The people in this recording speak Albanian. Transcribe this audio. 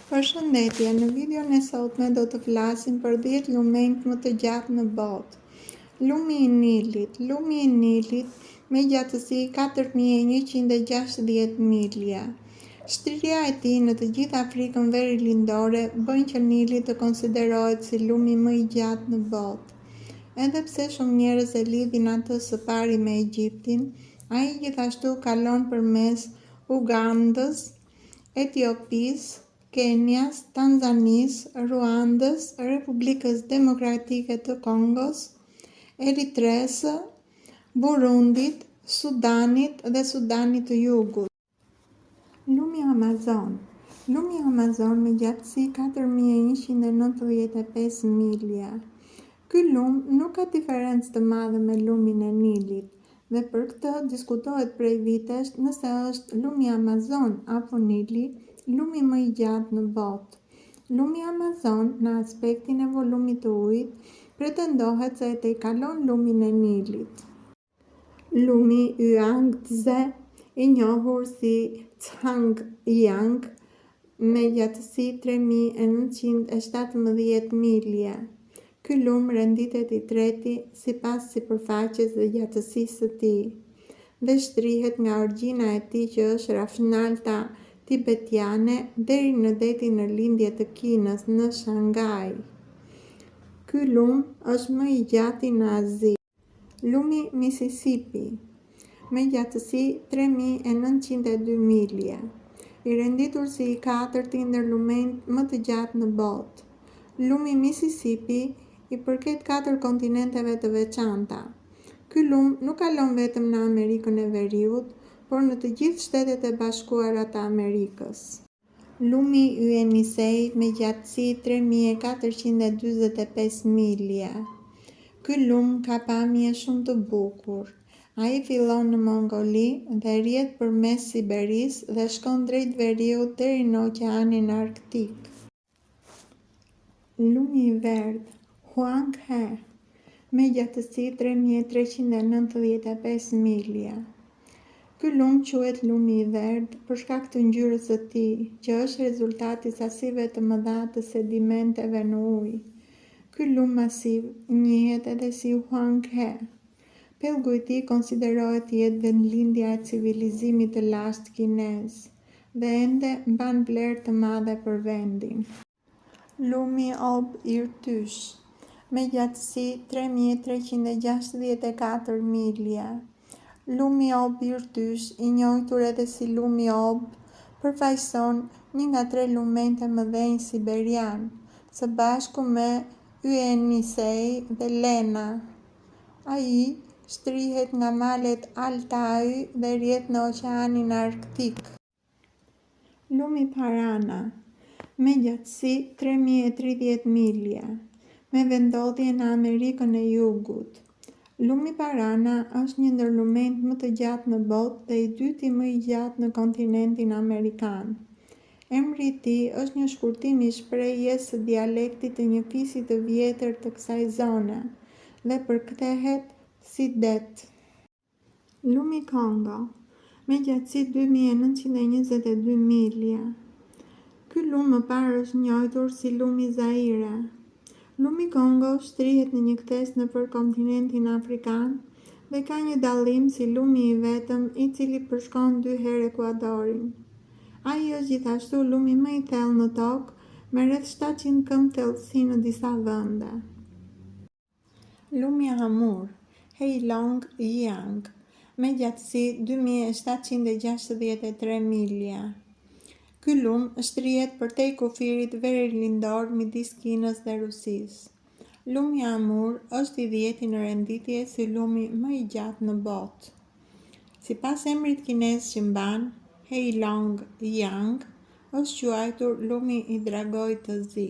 Përshëndetje, në videon e sotme do të flasim për 10 lumenjt më të gjatë në botë. Lumi i Nilit. Lumi i Nilit me gjatësi 4160 milja. Shtrira e tij në të gjithë Afrikën Verilandore bën që Nili të konsiderohet si lumi më i gjatë në botë. Edhe pse shumë njerëz e lidhin atë së pari me Egjiptin, ai gjithashtu kalon përmes Ugandës, Etiopisë, Kenias, Tanzanisë, Ruandës, Republikës Demokratike të Kongos, Eritresë, Burundit, Sudanit dhe Sudanit të Jugut. Lumi Amazon. Lumi Amazon me gjatësi 4195 milja. Ky lum nuk ka diferencë të madhe me lumin e Nilit dhe për këtë diskutohet prej vitesh nëse është lumi Amazon apo Nili lumi më i gjatë në botë. Lumi Amazon në aspektin e volumit të ujit pretendohet se e tejkalon lumin e Nilit. Lumi Yangtze, i njohur si Zhangjiang, me gjatësi 3917 milja. Ky lum renditet i treti sipas sipërfaqes dhe gjatësisë së tij dhe shtrihet nga orgjina e tij që është rafshnalta tibetiane deri në detin në lindje të Kinës në Shanghai. Ky lum është më i gjati në Azi. Lumi Mississippi me gjatësi 3902 milja, i renditur si i katërti ndër lumenjt më të gjatë në botë. Lumi Mississippi i përket 4 kontinenteve të veçanta. Ky lum nuk kalon vetëm në Amerikën e Veriut, por në të gjithë Shtetet e Bashkuara të Amerikës. Lumi Yenisei me gjatësi 3445 milja. Ky lum ka pamje shumë të bukur. Ai fillon në Mongoli dhe rrjet përmes Siberisë dhe shkon drejt veriut deri në Oqeanin Arktik. Lumi i Verdhë Huanghe me gjatësi 3395 milja. Ky lum quhet lumi i verdhë për shkak të ngjyrës së tij, që është rezultati i sasive të mëdha të sedimenteve në ujë. Ky lum masiv njihet edhe si Huanghe. Pellgu i tij konsiderohet të jetë vendlindja e civilizimit të lashtë kinez dhe ende mban vlerë të madhe për vendin. Lumi Ob Irtysh me gjatësi 3364 milja. Lumi Ob Irtysh, i njohur edhe si lumi Ob, përfaqëson një nga 3 lumenjt e mëdhenj siberian, së bashku me Yenisei dhe Lena. Ai shtrihet nga malet Altaj dhe rrjet në Oqeanin Arktik. Lumi Parana me gjatësi 3030 milja, me vendodhje në Amerikën e Jugut. Lumi Parana është një ndër lumenjt më të gjatë në botë dhe i dyti më i gjatë në kontinentin amerikan. Emri i tij është një shkurtim i shprehjes së dialektit të një fisi të vjetër të kësaj zone dhe përkthehet si det. Lumi Kongo me gjatësi 2922 milja. Ky lum më parë është njohur si lumi Zaire. Lumi Kongo shtrihet në një kthes nëpër kontinentin afrikan dhe ka një dallim si lumi i vetëm i cili përshkon 2 herë ekuadorin. Ai është gjithashtu lumi më i thellë në tokë me rreth 700 këmbë thellësi në disa vende. Lumi Amur Heilong Jiang me gjatësi 2763 milja. Ky lum shtrihet përtej kufirit verilindor midis Kinës dhe Rusisë. Lumi Amur është i 10-ti në renditje si lumi më i gjatë në botë. Sipas emrit kinez që mban, Heilong Jiang, është quajtur lumi i dragojt të zi.